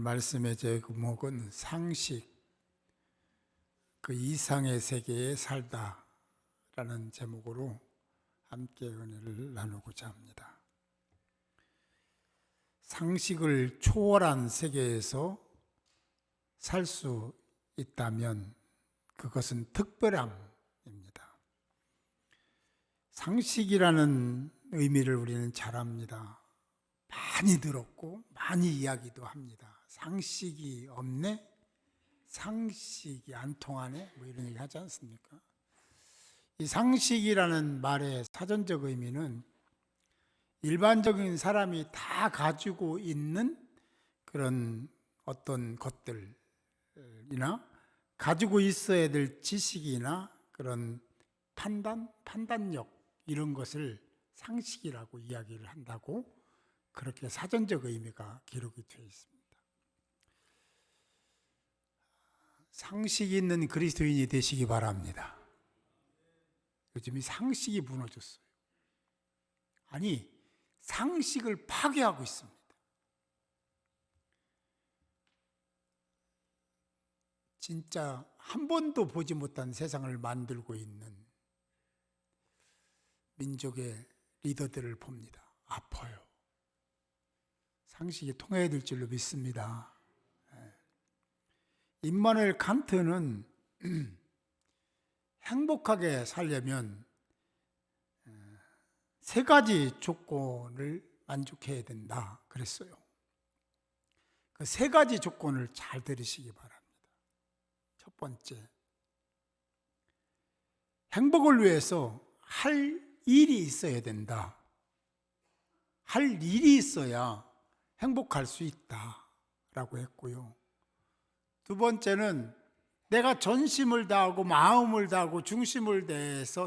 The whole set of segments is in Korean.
말씀의 제목은 상식, 그 이상의 세계에 살다라는 제목으로 함께 은혜를 나누고자 합니다. 상식을 초월한 세계에서 살 수 있다면 그것은 특별함입니다. 상식이라는 의미를 우리는 잘 압니다. 많이 들었고 많이 이야기도 합니다. 상식이 없네? 상식이 안 통하네? 뭐 이런 얘기 하지 않습니까? 이 상식이라는 말의 사전적 의미는 일반적인 사람이 다 가지고 있는 그런 어떤 것들이나 가지고 있어야 될 지식이나 그런 판단력 이런 것을 상식이라고 이야기를 한다고 그렇게 사전적 의미가 기록이 되어 있습니다. 상식이 있는 그리스도인이 되시기 바랍니다. 요즘 이 상식이 무너졌어요. 아니, 상식을 파괴하고 있습니다. 진짜 한 번도 보지 못한 세상을 만들고 있는 민족의 리더들을 봅니다. 아파요. 상식이 통해야 될 줄로 믿습니다. 임마누엘 칸트는 행복하게 살려면 세 가지 조건을 만족해야 된다 그랬어요. 그 세 가지 조건을 잘 들으시기 바랍니다. 첫 번째, 행복을 위해서 할 일이 있어야 된다. 할 일이 있어야 행복할 수 있다라고 했고요. 두 번째는 내가 전심을 다하고 마음을 다하고 중심을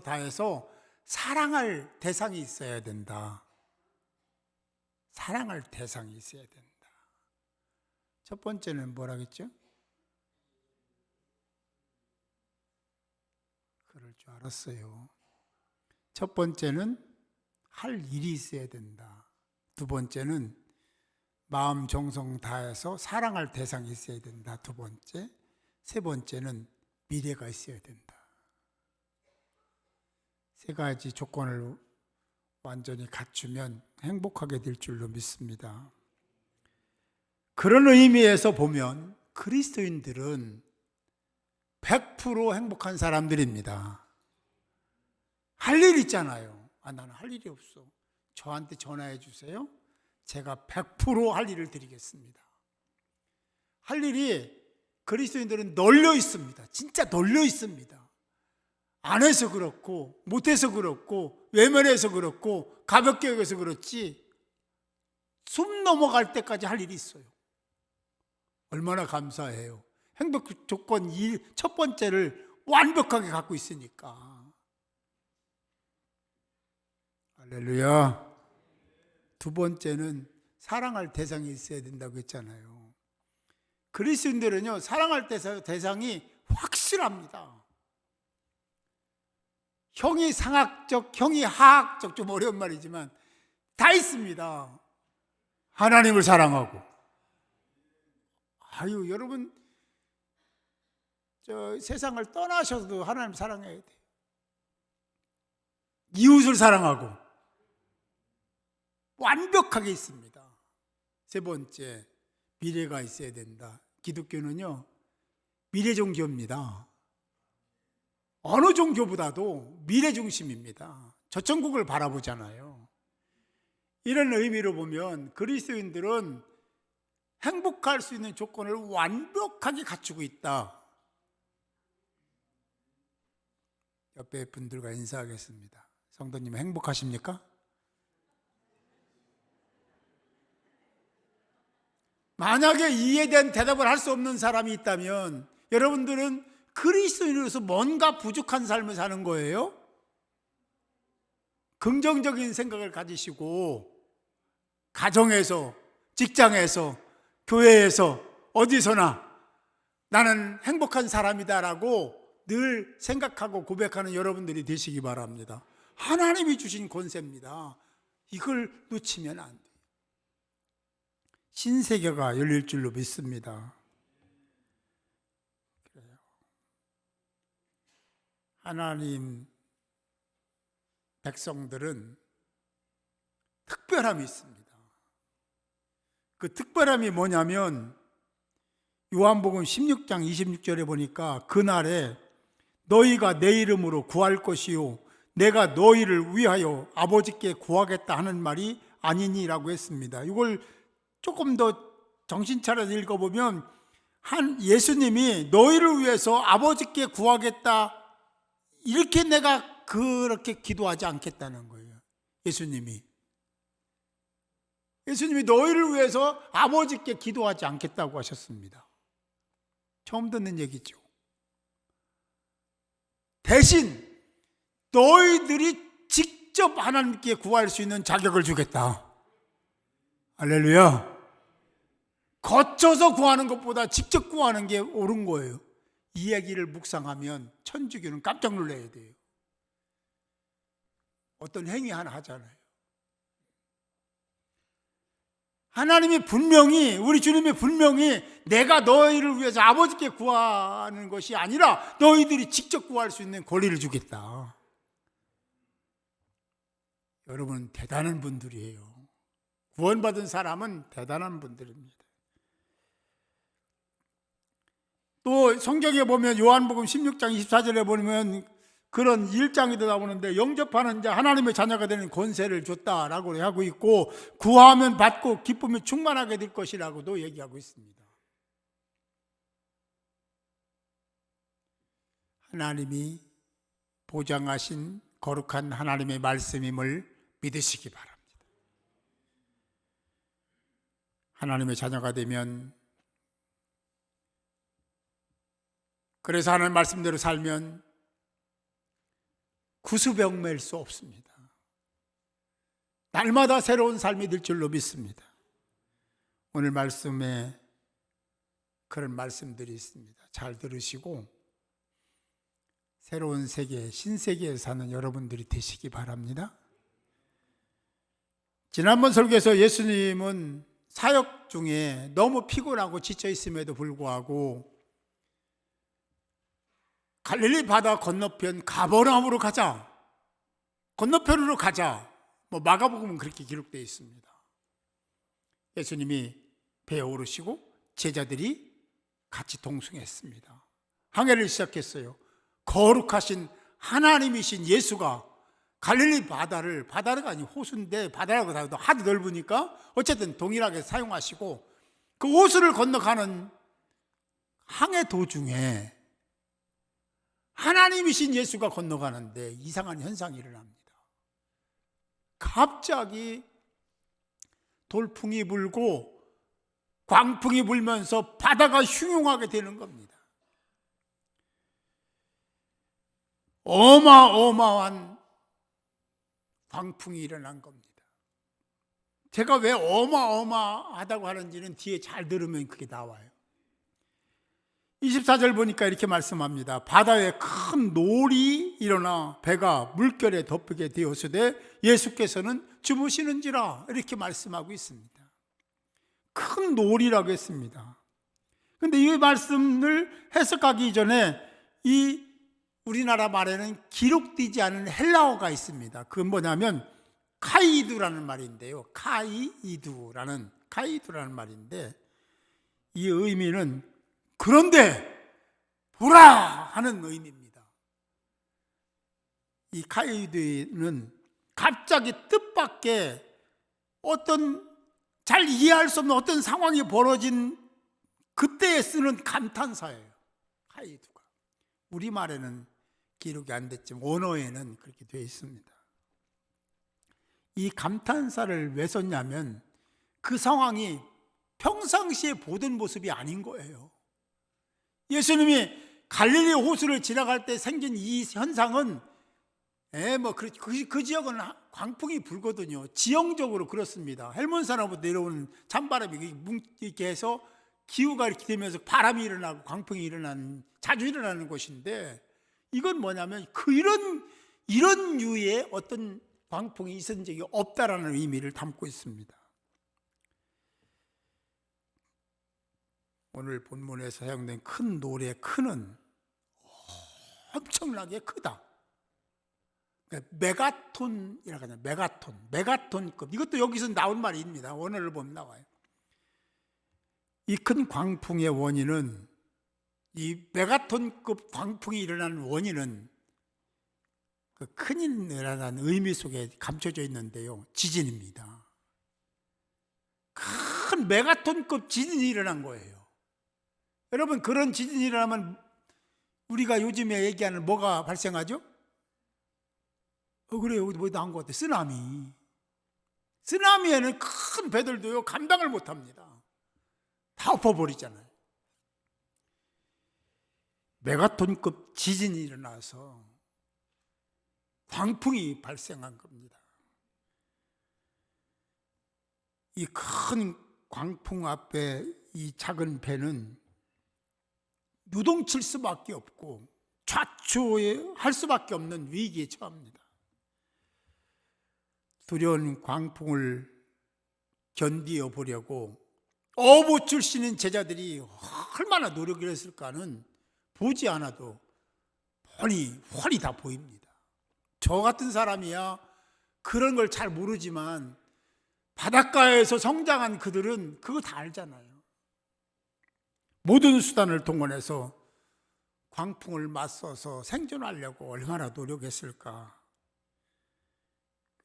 다해서 사랑할 대상이 있어야 된다. 사랑할 대상이 있어야 된다. 첫 번째는 뭐라겠죠? 그럴 줄 알았어요. 첫 번째는 할 일이 있어야 된다. 두 번째는 마음 정성 다해서 사랑할 대상이 있어야 된다. 두 번째. 세 번째는 미래가 있어야 된다. 세 가지 조건을 완전히 갖추면 행복하게 될 줄로 믿습니다. 그런 의미에서 보면 그리스도인들은 100% 행복한 사람들입니다. 할 일 있잖아요. 나는 할 일이 없어. 저한테 전화해 주세요. 제가 100% 할 일을 드리겠습니다. 할 일이 그리스도인들은 널려 있습니다. 진짜 널려 있습니다. 안 해서 그렇고 못해서 그렇고 외면해서 그렇고 가볍게 여겨서 그렇지 숨 넘어갈 때까지 할 일이 있어요. 얼마나 감사해요. 행복 조건 첫 번째를 완벽하게 갖고 있으니까. 할렐루야. 두 번째는 사랑할 대상이 있어야 된다고 했잖아요. 그리스도인들은요, 사랑할 대상이 확실합니다. 형이 상학적, 형이 하학적, 좀 어려운 말이지만 다 있습니다. 하나님을 사랑하고. 여러분, 세상을 떠나셔도 하나님 사랑해야 돼요. 이웃을 사랑하고. 완벽하게 있습니다. 세 번째, 미래가 있어야 된다. 기독교는요, 미래 종교입니다. 어느 종교보다도 미래 중심입니다. 저 천국을 바라보잖아요. 이런 의미로 보면 그리스도인들은 행복할 수 있는 조건을 완벽하게 갖추고 있다. 옆에 분들과 인사하겠습니다. 성도님 행복하십니까? 만약에 이에 대한 대답을 할 수 없는 사람이 있다면 여러분들은 그리스도인으로서 뭔가 부족한 삶을 사는 거예요. 긍정적인 생각을 가지시고 가정에서, 직장에서, 교회에서 어디서나 나는 행복한 사람이다라고 늘 생각하고 고백하는 여러분들이 되시기 바랍니다. 하나님이 주신 권세입니다. 이걸 놓치면 안 돼요. 신세계가 열릴 줄로 믿습니다. 하나님 백성들은 특별함이 있습니다. 그 특별함이 뭐냐면 요한복음 16장 26절에 보니까 그날에 너희가 내 이름으로 구할 것이요 내가 너희를 위하여 아버지께 구하겠다 하는 말이 아니니라고 했습니다. 이걸 조금 더 정신 차려서 읽어보면 예수님이 너희를 위해서 아버지께 구하겠다 이렇게 내가 그렇게 기도하지 않겠다는 거예요. 예수님이 너희를 위해서 아버지께 기도하지 않겠다고 하셨습니다. 처음 듣는 얘기죠. 대신 너희들이 직접 하나님께 구할 수 있는 자격을 주겠다. 할렐루야. 거쳐서 구하는 것보다 직접 구하는 게 옳은 거예요. 이 얘기를 묵상하면 천주교는 깜짝 놀라야 돼요. 어떤 행위 하나 하잖아요. 하나님이 분명히, 우리 주님이 분명히 내가 너희를 위해서 아버지께 구하는 것이 아니라 너희들이 직접 구할 수 있는 권리를 주겠다. 여러분 대단한 분들이에요. 구원받은 사람은 대단한 분들입니다. 또 성경에 보면 요한복음 16장 24절에 보면 그런 일장에도 나오는데 영접하는 자 하나님의 자녀가 되는 권세를 줬다라고 하고 있고 구하면 받고 기쁨이 충만하게 될 것이라고도 얘기하고 있습니다. 하나님이 보장하신 거룩한 하나님의 말씀임을 믿으시기 바랍니다. 하나님의 자녀가 되면, 그래서 하나님 말씀대로 살면 구수병매일 수 없습니다. 날마다 새로운 삶이 될 줄로 믿습니다. 오늘 말씀에 그런 말씀들이 있습니다. 잘 들으시고 새로운 세계, 신세계에 사는 여러분들이 되시기 바랍니다. 지난번 설교에서 예수님은 사역 중에 너무 피곤하고 지쳐 있음에도 불구하고 갈릴리 바다 건너편 가버나움으로 가자, 건너편으로 가자, 마가복음은 그렇게 기록되어 있습니다. 예수님이 배에 오르시고 제자들이 같이 동승했습니다. 항해를 시작했어요. 거룩하신 하나님이신 예수가 갈릴리 바다가 아니고 호수인데 바다라고 해도 하도 넓으니까 어쨌든 동일하게 사용하시고 그 호수를 건너가는 항해 도중에 하나님이신 예수가 건너가는데 이상한 현상이 일어납니다. 갑자기 돌풍이 불고 광풍이 불면서 바다가 흉흉하게 되는 겁니다. 어마어마한 광풍이 일어난 겁니다. 제가 왜 어마어마하다고 하는지는 뒤에 잘 들으면 그게 나와요. 24절 보니까 이렇게 말씀합니다. 바다에 큰 놀이 일어나 배가 물결에 덮이게 되었으되 예수께서는 주무시는지라 이렇게 말씀하고 있습니다. 큰 놀이라고 했습니다. 그런데 이 말씀을 해석하기 전에 이 우리나라 말에는 기록되지 않은 헬라어가 있습니다. 그건 뭐냐면 카이두라는 말인데요. 카이두라는 말인데 이 의미는 그런데 보라 하는 의미입니다. 이 카이두는 갑자기 뜻밖의 어떤 잘 이해할 수 없는 어떤 상황이 벌어진 그때에 쓰는 감탄사예요. 카이두가 우리말에는 기록이 안 됐지만 원어에는 그렇게 되어 있습니다. 이 감탄사를 왜 썼냐면 그 상황이 평상시에 보던 모습이 아닌 거예요. 예수님이 갈릴리 호수를 지나갈 때 생긴 이 현상은 그 지역은 광풍이 불거든요. 지형적으로 그렇습니다. 헬몬산으로 내려오는 찬바람이 이렇게 해서 기후가 이렇게 되면서 바람이 일어나고 광풍이 자주 일어나는 곳인데 이건 뭐냐면 이런 유의 어떤 광풍이 있은 적이 없다라는 의미를 담고 있습니다. 오늘 본문에서 사용된 큰 노래 큰은 엄청나게 크다. 메가톤이라고 하잖아요. 메가톤급. 이것도 여기서 나온 말입니다. 원어를 보면 나와요. 이 큰 광풍의 원인은, 이 메가톤급 광풍이 일어나는 원인은 그 큰일이라는 의미 속에 감춰져 있는데요, 지진입니다. 큰 메가톤급 지진이 일어난 거예요. 여러분, 그런 지진이 일어나면 우리가 요즘에 얘기하는 뭐가 발생하죠? 그래요. 여기 뭐 나온 것 같아요. 쓰나미. 쓰나미에는 큰 배들도요, 감당을 못 합니다. 다 엎어버리잖아요. 메가톤급 지진이 일어나서 광풍이 발생한 겁니다. 이 큰 광풍 앞에 이 작은 배는 유동칠 수밖에 없고 좌초할 수밖에 없는 위기에 처합니다. 두려운 광풍을 견디어 보려고 어부 출신인 제자들이 얼마나 노력을 했을까는 보지 않아도 훤히 다 보입니다. 저 같은 사람이야 그런 걸 잘 모르지만 바닷가에서 성장한 그들은 그거 다 알잖아요. 모든 수단을 동원해서 광풍을 맞서서 생존하려고 얼마나 노력했을까.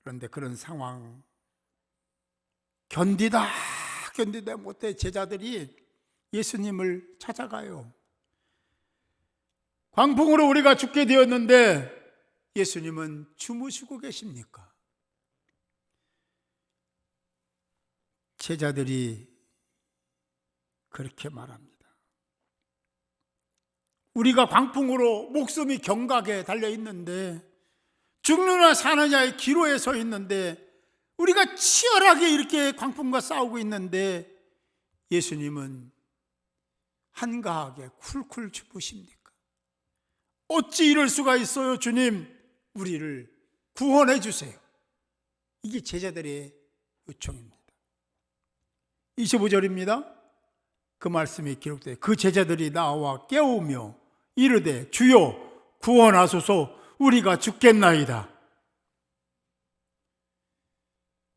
그런데 그런 상황 견디다 못해 제자들이 예수님을 찾아가요. 광풍으로 우리가 죽게 되었는데 예수님은 주무시고 계십니까? 제자들이 그렇게 말합니다. 우리가 광풍으로 목숨이 경각에 달려 있는데, 죽느냐 사느냐의 기로에 서 있는데, 우리가 치열하게 이렇게 광풍과 싸우고 있는데 예수님은 한가하게 쿨쿨 주무십니까? 어찌 이럴 수가 있어요? 주님, 우리를 구원해 주세요. 이게 제자들의 요청입니다. 25절입니다. 그 말씀이 기록되어 그 제자들이 나와 깨우며 이르되 주여 구원하소서, 우리가 죽겠나이다.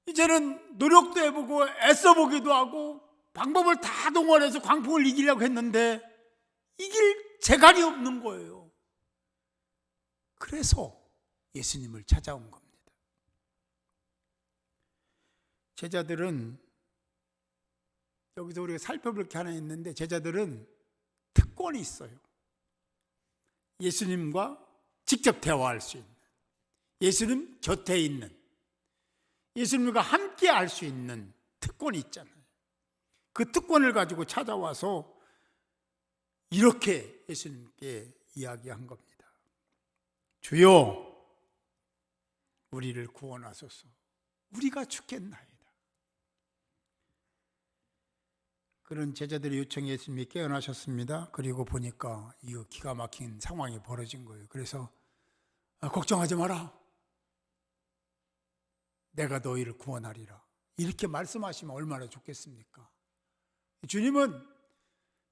이제는 노력도 해보고 애써보기도 하고 방법을 다 동원해서 광풍을 이기려고 했는데 이길 재갈이 없는 거예요. 그래서 예수님을 찾아온 겁니다. 제자들은, 여기서 우리가 살펴볼 게 하나 있는데, 제자들은 특권이 있어요. 예수님과 직접 대화할 수 있는, 예수님 곁에 있는, 예수님과 함께 할 수 있는 특권이 있잖아요. 그 특권을 가지고 찾아와서 이렇게 예수님께 이야기한 겁니다. 주여 우리를 구원하소서, 우리가 죽겠나이다. 그런 제자들의 요청에 예수님이 깨어나셨습니다. 그리고 보니까 이 기가 막힌 상황이 벌어진 거예요. 그래서 걱정하지 마라, 내가 너희를 구원하리라, 이렇게 말씀하시면 얼마나 좋겠습니까? 주님은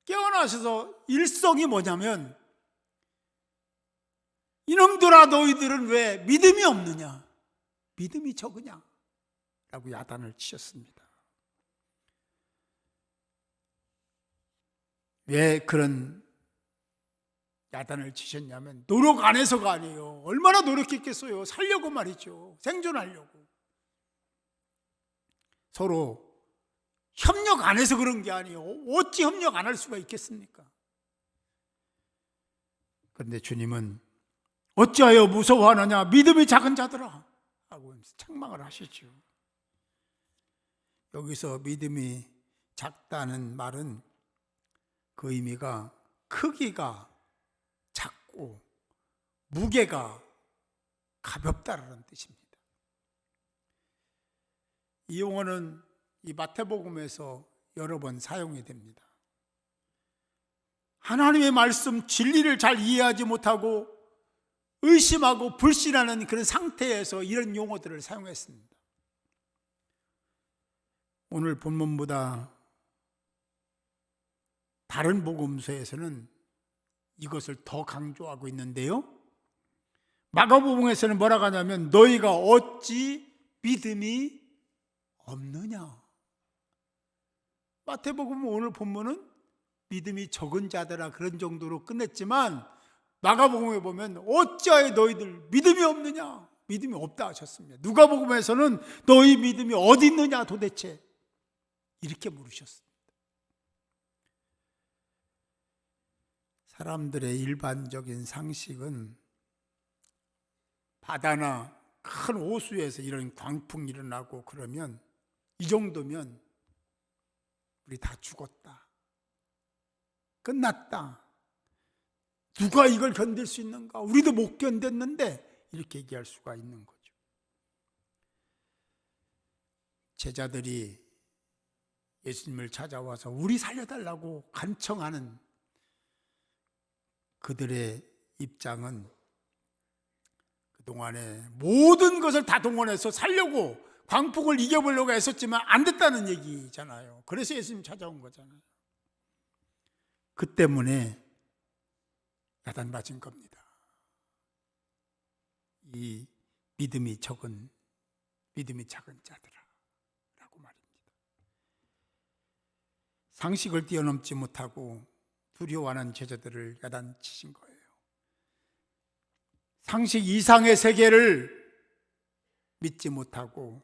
깨어나셔서 일성이 뭐냐면, 이놈들아 너희들은 왜 믿음이 없느냐, 믿음이 적으냐 라고 야단을 치셨습니다. 왜 그런 야단을 치셨냐면, 노력 안 해서가 아니에요. 얼마나 노력했겠어요. 살려고 말이죠. 생존하려고. 서로 협력 안 해서 그런 게 아니에요. 어찌 협력 안 할 수가 있겠습니까? 그런데 주님은 어찌하여 무서워하느냐, 믿음이 작은 자들아 하고 책망을 하시죠. 여기서 믿음이 작다는 말은 그 의미가 크기가 작고 무게가 가볍다라는 뜻입니다. 이 용어는 이 마태복음에서 여러 번 사용이 됩니다. 하나님의 말씀 진리를 잘 이해하지 못하고 의심하고 불신하는 그런 상태에서 이런 용어들을 사용했습니다. 오늘 본문보다 다른 복음서에서는 이것을 더 강조하고 있는데요. 마가복음에서는 뭐라고 하냐면 너희가 어찌 믿음이 없느냐. 마태복음 오늘 본문은 믿음이 적은 자들아 그런 정도로 끝냈지만 마가복음에 보면 어찌하여 너희들 믿음이 없느냐. 믿음이 없다 하셨습니다. 누가복음에서는 너희 믿음이 어디 있느냐 도대체 이렇게 물으셨습니다. 사람들의 일반적인 상식은 바다나 큰 호수에서 이런 광풍이 일어나고 그러면 이 정도면 우리 다 죽었다. 끝났다. 누가 이걸 견딜 수 있는가? 우리도 못 견뎠는데 이렇게 얘기할 수가 있는 거죠. 제자들이 예수님을 찾아와서 우리 살려달라고 간청하는 그들의 입장은 그동안에 모든 것을 다 동원해서 살려고 광풍을 이겨보려고 했었지만 안 됐다는 얘기잖아요. 그래서 예수님 찾아온 거잖아요. 그 때문에 야단 맞은 겁니다. 이 믿음이 작은 자들아 라고 말입니다. 상식을 뛰어넘지 못하고 두려워하는 제자들을 야단치신 거예요. 상식 이상의 세계를 믿지 못하고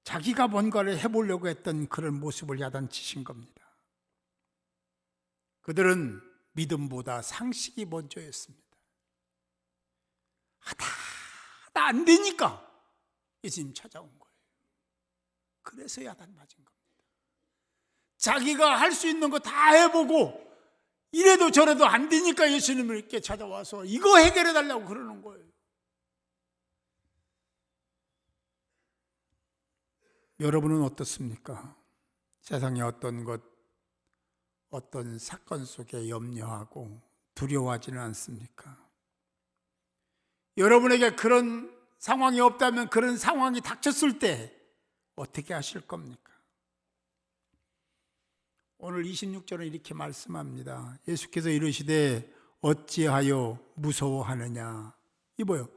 자기가 뭔가를 해보려고 했던 그런 모습을 야단치신 겁니다. 그들은 믿음보다 상식이 먼저였습니다. 하다 안 되니까 예수님 찾아온 거예요. 그래서 야단 맞은 겁니다. 자기가 할 수 있는 거 다 해보고 이래도 저래도 안 되니까 예수님을 이렇게 찾아와서 이거 해결해 달라고 그러는 거예요. 여러분은 어떻습니까? 세상의 어떤 것, 어떤 사건 속에 염려하고 두려워하지는 않습니까? 여러분에게 그런 상황이 없다면 그런 상황이 닥쳤을 때 어떻게 하실 겁니까? 오늘 26절은 이렇게 말씀합니다. 예수께서 이르시되 어찌하여 무서워하느냐. 이 뭐예요?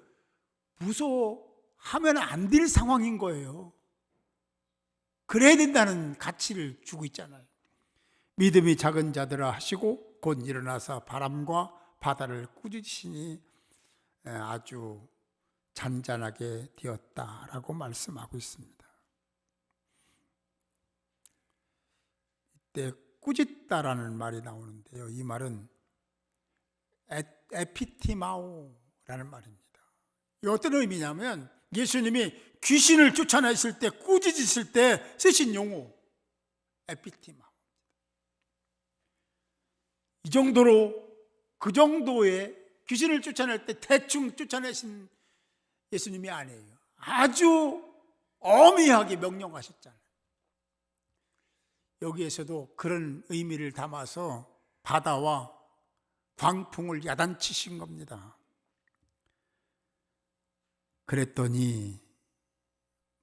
무서워하면 안 될 상황인 거예요. 그래야 된다는 가치를 주고 있잖아요. 믿음이 작은 자들아 하시고 곧 일어나서 바람과 바다를 꾸짖으시니 아주 잔잔하게 되었다라고 말씀하고 있습니다. 이때 꾸짖다라는 말이 나오는데요. 이 말은 에피티마오라는 말입니다. 이 어떤 의미냐면 예수님이 귀신을 쫓아내실 때 꾸짖으실 때 쓰신 용어 에피티마오. 이 정도로 그 정도의 귀신을 쫓아낼 때 대충 쫓아내신 예수님이 아니에요. 아주 엄히하게 명령하셨잖아요. 여기에서도 그런 의미를 담아서 바다와 광풍을 야단치신 겁니다. 그랬더니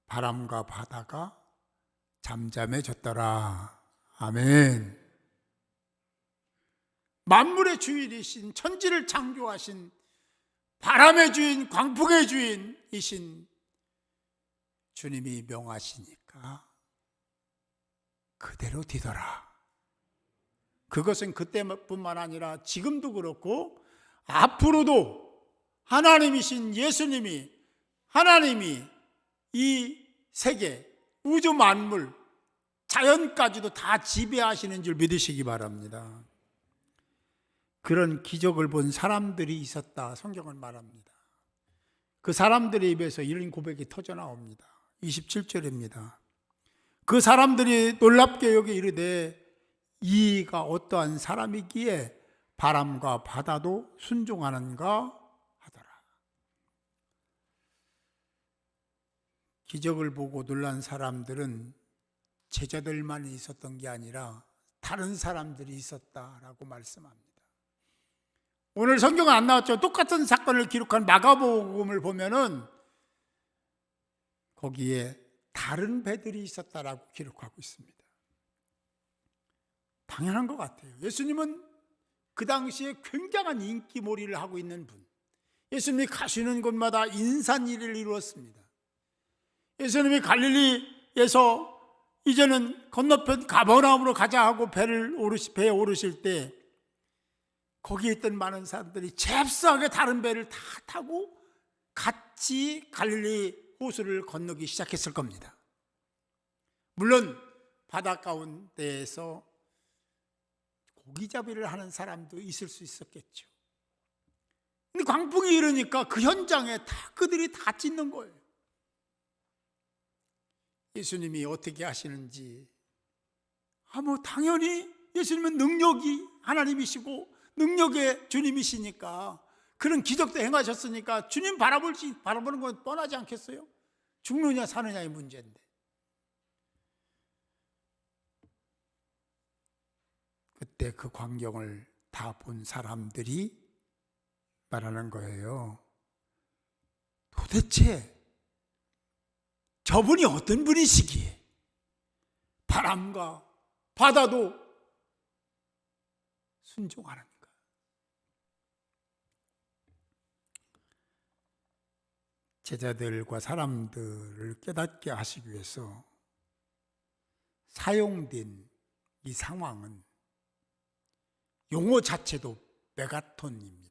바람과 바다가 잠잠해졌더라. 아멘. 만물의 주인이신, 천지를 창조하신, 바람의 주인, 광풍의 주인이신 주님이 명하시니까 그대로 되더라. 그것은 그때뿐만 아니라 지금도 그렇고 앞으로도 하나님이신 예수님이, 하나님이 이 세계, 우주 만물, 자연까지도 다 지배하시는 줄 믿으시기 바랍니다. 그런 기적을 본 사람들이 있었다 성경은 말합니다. 그 사람들의 입에서 이런 고백이 터져 나옵니다. 27절입니다. 그 사람들이 놀랍게 여기 이르되 이가 어떠한 사람이기에 바람과 바다도 순종하는가 하더라. 기적을 보고 놀란 사람들은 제자들만 있었던 게 아니라 다른 사람들이 있었다라고 말씀합니다. 오늘 성경은 안 나왔죠. 똑같은 사건을 기록한 마가복음을 보면은 거기에 다른 배들이 있었다라고 기록하고 있습니다. 당연한 것 같아요. 예수님은 그 당시에 굉장한 인기몰이를 하고 있는 분. 예수님이 가시는 곳마다 인산일을 이루었습니다. 예수님이 갈릴리에서 이제는 건너편 가버나움으로 가자 하고 배에 오르실 때 거기에 있던 많은 사람들이 잽싸게 다른 배를 다 타고 같이 갈릴리 호수를 건너기 시작했을 겁니다. 물론 바다 가운데에서 고기잡이를 하는 사람도 있을 수 있었겠죠. 근데 광풍이 일으니까 그 현장에 다 그들이 다 찢는 거예요. 예수님이 어떻게 하시는지, 뭐 당연히 예수님은 능력이 하나님이시고 능력의 주님이시니까, 그런 기적도 행하셨으니까 주님 바라보는 건 뻔하지 않겠어요? 죽느냐 사느냐의 문제인데. 그때 그 광경을 다 본 사람들이 말하는 거예요. 도대체 저분이 어떤 분이시기에 바람과 바다도 순종하는가? 제자들과 사람들을 깨닫게 하시기 위해서 사용된 이 상황은 용어 자체도 메가톤입니다.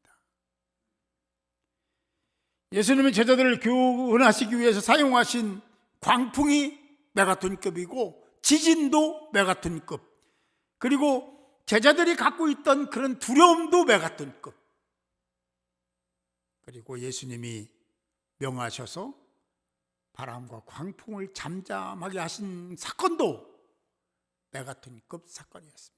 예수님은 제자들을 교훈하시기 위해서 사용하신 광풍이 메가톤급이고 지진도 메가톤급, 그리고 제자들이 갖고 있던 그런 두려움도 메가톤급, 그리고 예수님이 명하셔서 바람과 광풍을 잠잠하게 하신 사건도 메가톤급 사건이었습니다.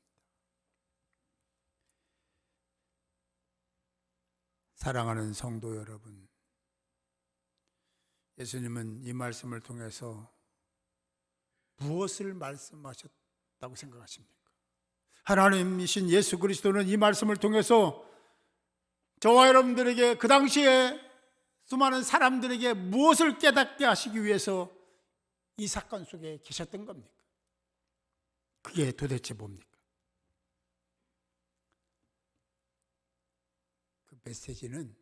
사랑하는 성도 여러분, 예수님은 이 말씀을 통해서 무엇을 말씀하셨다고 생각하십니까? 하나님이신 예수 그리스도는 이 말씀을 통해서 저와 여러분들에게, 그 당시에 수많은 사람들에게 무엇을 깨닫게 하시기 위해서 이 사건 속에 계셨던 겁니까? 그게 도대체 뭡니까? 그 메시지는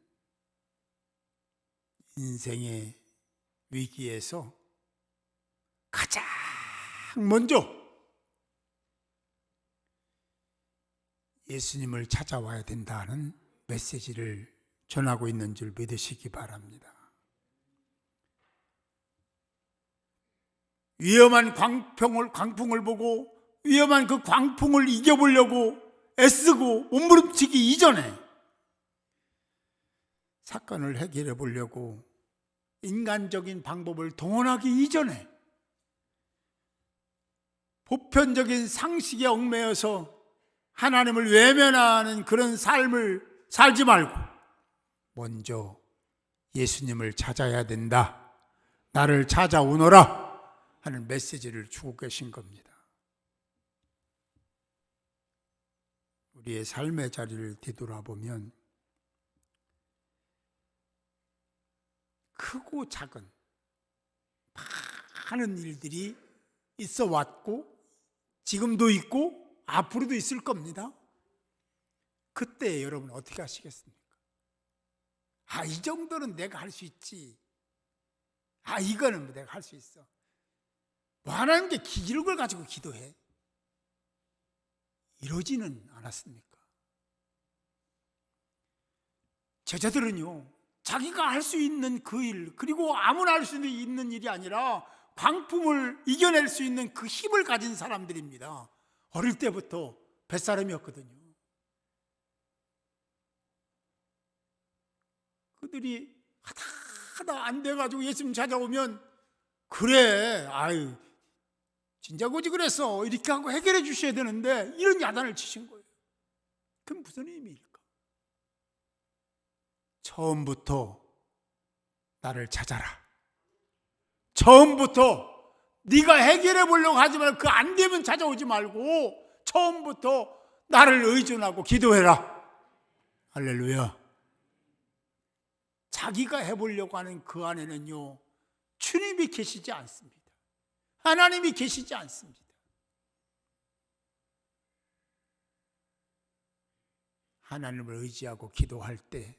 인생의 위기에서 가장 먼저 예수님을 찾아와야 된다는 메시지를 전하고 있는 줄 믿으시기 바랍니다. 위험한 광풍을 보고 위험한 그 광풍을 이겨보려고 애쓰고 몸부림치기 이전에, 사건을 해결해 보려고 인간적인 방법을 동원하기 이전에, 보편적인 상식에 얽매여서 하나님을 외면하는 그런 삶을 살지 말고 먼저 예수님을 찾아야 된다, 나를 찾아오너라 하는 메시지를 주고 계신 겁니다. 우리의 삶의 자리를 뒤돌아보면 크고 작은 많은 일들이 있어 왔고 지금도 있고 앞으로도 있을 겁니다. 그때 여러분 어떻게 하시겠습니까? 이 정도는 내가 할 수 있지, 이거는 내가 할 수 있어, 뭐 하나님 게 기록을 가지고 기도해, 이러지는 않았습니까? 제자들은요, 자기가 할 수 있는 그 일, 그리고 아무나 할 수 있는 일이 아니라 광풍을 이겨낼 수 있는 그 힘을 가진 사람들입니다. 어릴 때부터 뱃사람이었거든요. 그들이 하다 안 돼가지고 예수님 찾아오면, 그래, 진짜 고지 그랬어, 이렇게 하고 해결해 주셔야 되는데 이런 야단을 치신 거예요. 그럼 무슨 의미일까? 처음부터 나를 찾아라, 처음부터 네가 해결해 보려고 하지 말고, 그 안 되면 찾아오지 말고 처음부터 나를 의존하고 기도해라. 할렐루야. 자기가 해보려고 하는 그 안에는요, 주님이 계시지 않습니다. 하나님이 계시지 않습니다. 하나님을 의지하고 기도할 때,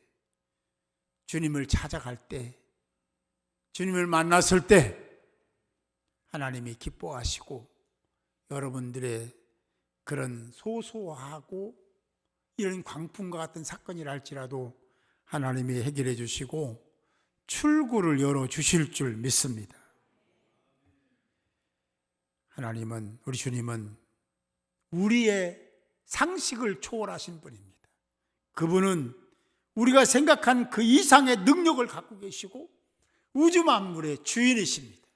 주님을 찾아갈 때, 주님을 만났을 때 하나님이 기뻐하시고 여러분들의 그런 소소하고 이런 광풍과 같은 사건이라 할지라도 하나님이 해결해 주시고 출구를 열어주실 줄 믿습니다. 하나님은, 우리 주님은 우리의 상식을 초월하신 분입니다. 그분은 우리가 생각한 그 이상의 능력을 갖고 계시고 우주 만물의 주인이십니다.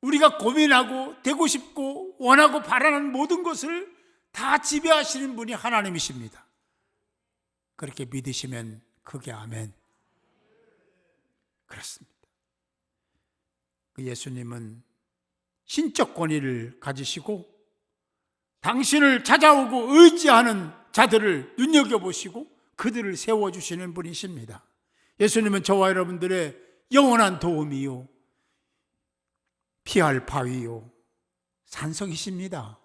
우리가 고민하고 되고 싶고 원하고 바라는 모든 것을 다 지배하시는 분이 하나님이십니다. 그렇게 믿으시면 그게 아멘. 그렇습니다. 그 예수님은 신적 권위를 가지시고 당신을 찾아오고 의지하는 자들을 눈여겨보시고 그들을 세워주시는 분이십니다. 예수님은 저와 여러분들의 영원한 도움이요, 피할 바위요, 산성이십니다.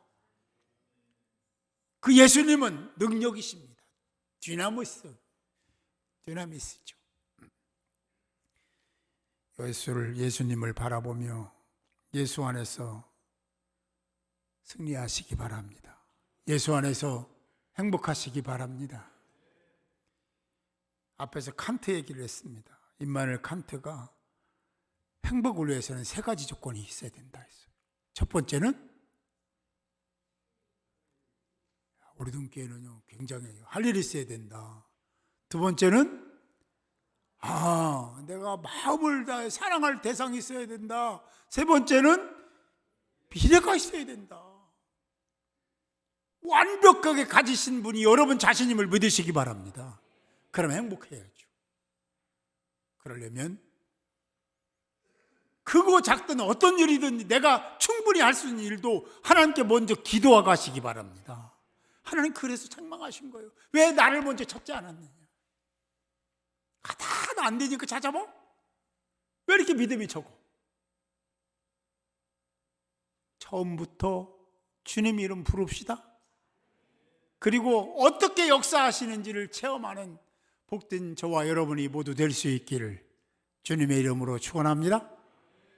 그 예수님은 능력이십니다. 디나미스죠. 예수님을 바라보며 예수 안에서 승리하시기 바랍니다. 예수 안에서 행복하시기 바랍니다. 앞에서 칸트 얘기를 했습니다. 임마누엘 칸트가 행복을 위해서는 세 가지 조건이 있어야 된다 했어요. 첫 번째는 우리 등교회는요 굉장히 할 일이 있어야 된다. 두 번째는 내가 마음을 다해 사랑할 대상이 있어야 된다. 세 번째는 미래가 있어야 된다. 완벽하게 가지신 분이 여러분 자신임을 믿으시기 바랍니다. 그럼 행복해야죠. 그러려면 크고 작든 어떤 일이든 내가 충분히 할 수 있는 일도 하나님께 먼저 기도하고 가시기 바랍니다. 하나님 그래서 책망하신 거예요. 왜 나를 먼저 찾지 않았느냐. 하나도 안 되니까 찾아봐? 왜 이렇게 믿음이 적어? 처음부터 주님 이름 부릅시다. 그리고 어떻게 역사하시는지를 체험하는 복된 저와 여러분이 모두 될 수 있기를 주님의 이름으로 축원합니다.